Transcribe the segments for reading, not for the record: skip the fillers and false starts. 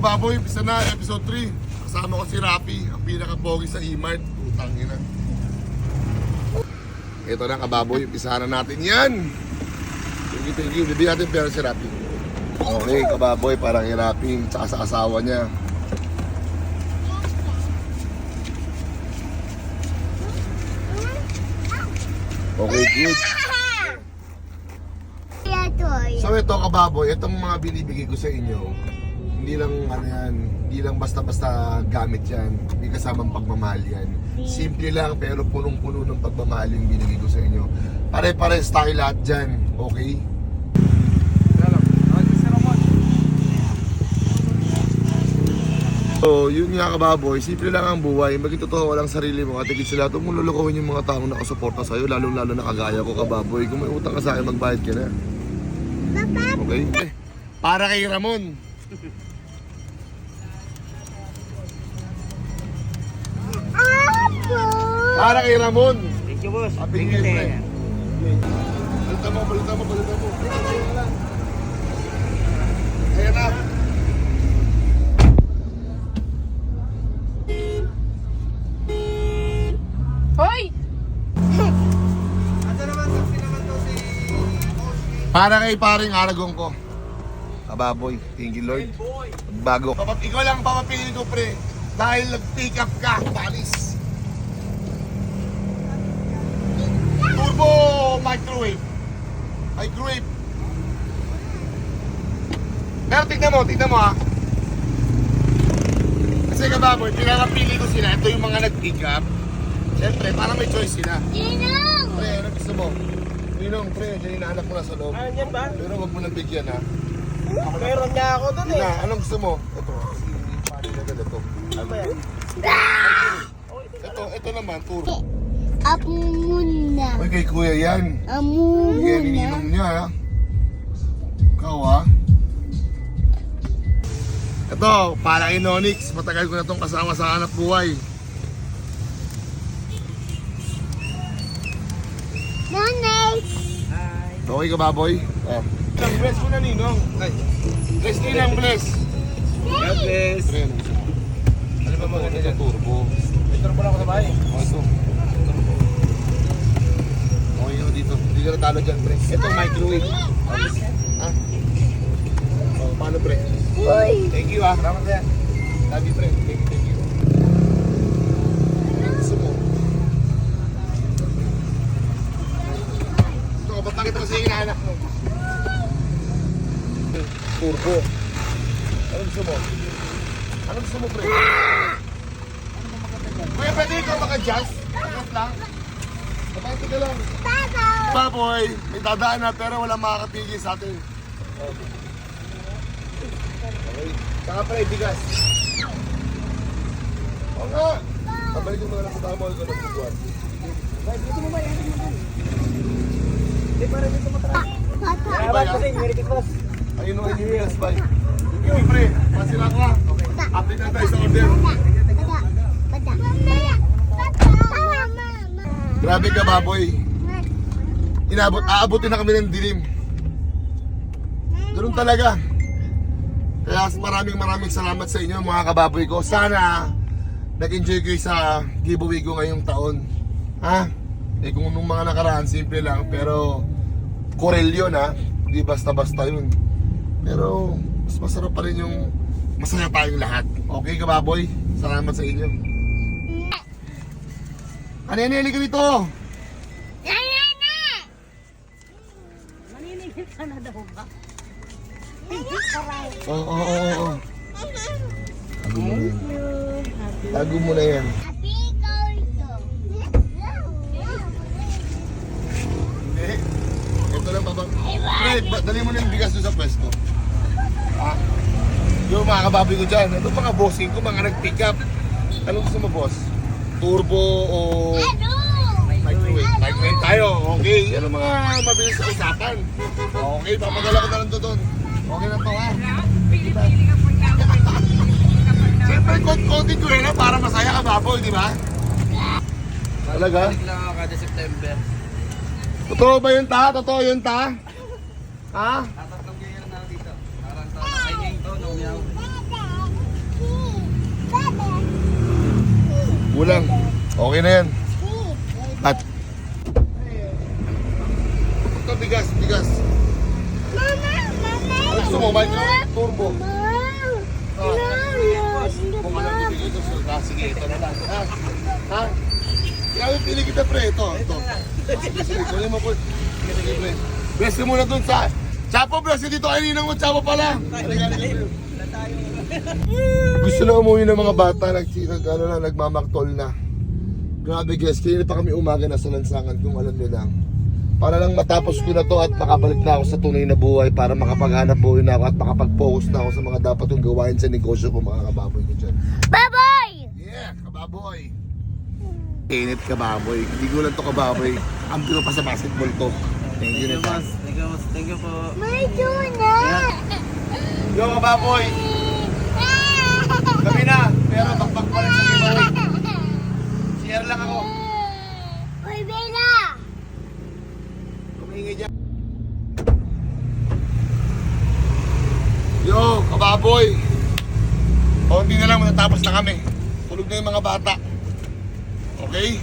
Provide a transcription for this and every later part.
kababoy, umpisa na, episode 3. Kasama ko si Rapi, ang pinaka-pogi sa E-Mart. Putang ina. Ito na kababoy, umpisa na natin yan. Thank you. Bibigyan natin pera si Rapi. Okay, kababoy, parang kay Rapi, tsaka sa asawa niya. Okay, good. So ito kababoy, itong mga binibigay ko sa inyo, hindi lang ano yan, hindi lang basta-basta gamit yan, may kasamang pagmamahal yan. Simple lang pero punong-puno ng pagmamahal yung binigay ko sa inyo. Pare-pares tayo lahat dyan, okay? So yun nga kababoy, simple lang ang buhay, maging totoo walang sarili mo at higit sa lahat, huwag mong lulukuhin yung mga taong nakasuporta sa'yo, lalong-lalo na kagaya ko kababoy. Kung may utang ka sa akin, magbayad ka na. Okay? Para kay Ramon. Para kay Ramon. Thank you, boss. Happy New Year. Balita mo. Ayan na. Hoy! Para kay paring Aragong ko. Kababoy, thank you Lord. Bago. Ikaw lang papapili ko pre. Dahil nag-pick up ka, palis. Turbo microwave. Pero tignan mo ha. Kasi kababoy, pinapili ko sila. Ito yung mga nag-pick up. Siyempre, parang may choice sila. Ninong! Pre, ano gusto mo? Ninong, pre, dyan hinahanap mo na sa loob. Yan ba? Pero wag mo nang bigyan ha. Meron niya ako doon Yun na, anong gusto mo? Ito, hindi na ganito. Ano ba yan? Ito naman, turbo. Apo muna. Ay, kay kuya yan. Amo Bigyan muna. ininom niya ha. Ikaw ha. Ito, para kay Nonix. Matagal ko na itong kasama sa hanap buhay. Nanay! Hi. Okay ka baboy? Ang bless mo na ninong. Bless din ang bless. God bless. Pre, ano gusto mo? Ano ba maganda Ito, dyan? turbo. May turbo lang ako sa bahay. O, ito. Okay ka dito. Hindi ka natalo dyan, pre. Ito, microwave. Ha? O, paano, pre? Uy! Thank you, ha? Salamat yan. Love you, pre. Thank you. Ano gusto mo? Ito, ba't nakita kasi yung hinahanap mo? Turbo. Ano gusto mo? Ano gusto mo, pre? Kuya, pwede ikaw maka-jazz? Jazz lang? Kapag ka lang. Baboy, may dadaan na pero walang makakapigil sa atin. Okay. Saka pre, bigas. Oo nga. Pabalik mo na lang sa tamo ko ng buwan. Dito mo ba yan? Hindi para dito matara. Pata! Salamat kasi. Merry Christmas. Ayun o, yung bigas ba? Yung pre, masira ka. Update na tayo sa order. Pata! Grabe ka, baboy. Aabutin na kami ng dilim. Ganun talaga. Kaya maraming salamat sa inyo mga kababoy ko. Sana nag-enjoy kayo sa giveaway ko ngayong taon. Ha? Eh kung nung mga nakaraan, simple lang. Pero Corel yun ha. Hindi basta-basta yun. Pero mas masarap pa rin yung masaya tayong lahat. Okay kababoy? Salamat sa inyo. Ano yan? Halika dito! Maninigil ka na daw ba? Oo. Tago mo na yan. Happy go ito. Hindi. Ito lang babang. Fred, dali mo na yung bigas doon sa pwesto. Ah. Yung mga kababoy ko dyan. Ito mga bossing ko, mga nag-pick up. Anong gusto mo, boss? Turbo o microwave? Microwave tayo. Okay. Yan ang mga mabilis sa usapan. Okay, papadala ko na lang to doon. Okay na to ha. Siyempre, konti ko rin para masaya ka baboy, di ba? Talaga? Balik lang ako kada September. Totoo ba yun ta? Totoo yun ta? Ha? Tatatlong year na ako dito. Parang taon. Ay, ngayong taon, umiyaw. Kulang. Okay na yan. At ito, bigas. Ano gusto mo? Micro? Turbo? Kung ano bibigay ito, sige, ito na lang. Ha? Kaya pili kita, pre. Ito. Sige, kunin mo po. Sige, pre. Bless ka muna dun sa... Chapo, bless ka dito. Ay, ninang mo, Chapo pala. Gusto na umuwi ng mga bata. Nagmamaktol na. Grabe, guys. Kaya pa kami umaga na sa lansangan kung alam nyo lang. Para lang matapos ko na to at makabalik na ako sa tunay na buhay para makapaghanap buhay na ako at makapag-focus na ako sa mga dapat kong gawain sa negosyo ko, mga kababoy ko dyan. Baboy! Yeah, kababoy! Init kababoy. Hindi ko lang to kababoy. Ampi ko pa sa basketball to. Thank you, boss. Thank you po. May tuna! Yo, kababoy! Kami na, pero bakbak pa rin sa giveaway. Share lang ako. Uy, Bella! Kumaingay dyan. Yo, kababoy! Konti na lang, matatapos na kami. Tulog na yung mga bata. Okay?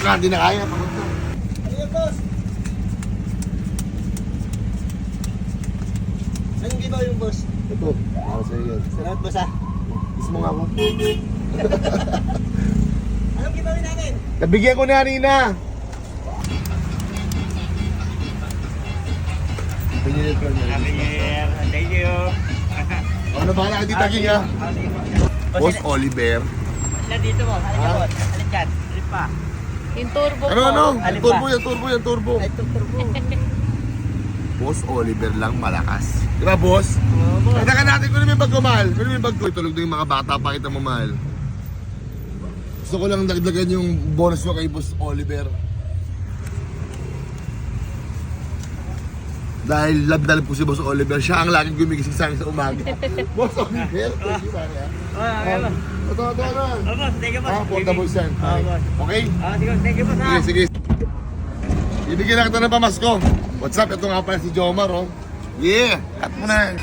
Wala, hindi na kaya. Pagod na. Ayan, boss. Anong gibaw yung boss? Ito, para sa'yo yan. Salamat, boss ah. Kiss mo nga ako. Anong gibawin natin? Nabigyan ko na kanina. Pinili ko na. Happy New Year. Thank you. Ano ba na dito taging ha? Boss Oliver. Sila dito mo. Halika Ah. po. Halika dyan. Halika pa. Yung turbo Ano? Alin Yung turbo. Ay, turbo. Boss Oliver lang malakas. Di ba, boss? Oo, boss. Kaya natin kung ano yung bag ko, mahal. Kung ano yung bag ko, tulog na yung mga bata, pakita mo, mahal. Gusto ko lang dagdagan yung bonus mo kay Boss Oliver. Dahil love na love ko si Boss Oliver, siya ang laging gumigising sa akin sa umaga. Boss Oliver, thank you, pare. Okay, boss. Ito na. Oh, boss. Thank you, boss. Ah, portable yan. Oo, boss. Okay? Sige, thank you, boss ah. Sige. Ibigyan lang kita ng pamasko. What's up? Ito nga pala si Jomar, oh. Yeah! Cut mo na.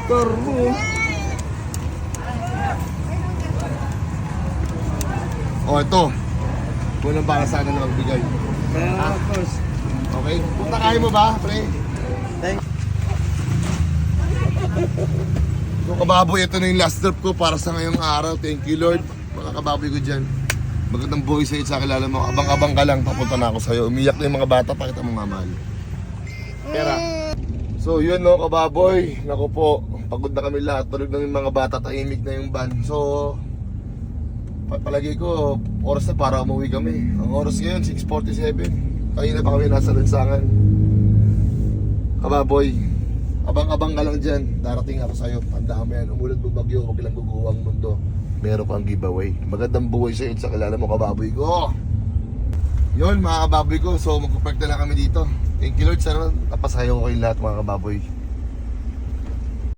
Turbo. Oh, ito. Walang para sa akin na magbigay. Salamat, boss. Okay? Punta kaya mo ba, pre? Thank So, kababoy, ito na yung last trip ko para sa ngayong araw. Thank you, Lord. Mga kababoy ko dyan. Magandang buhay sa'yo sa kilala mo. Abang-abang ka lang, papunta na ako sa'yo. Umiyak na yung mga bata, pakita mo nga, mahal. Pera. So, yun, no, kababoy. Naku po, pagod na kami lahat. Tulog na yung mga bata, tahimik na yung van. So, palagi ko, oras na para umuwi kami. Ang oras ngayon, 6:47. Kanina pa kami nasa lansangan. Kababoy, abang-abang ka lang dyan. Darating ako sa'yo. Tanda mo yan. Umulat mo bagyo, huwag lang guguho ang mundo. Meron kang giveaway. Magandang buhay sa'yo sa kilala mo, kababoy ko. Yun, mga kababoy ko. So, magpuperk na lang kami dito. Thank you, Lord. Sana napasayo ko kayong lahat, mga kababoy.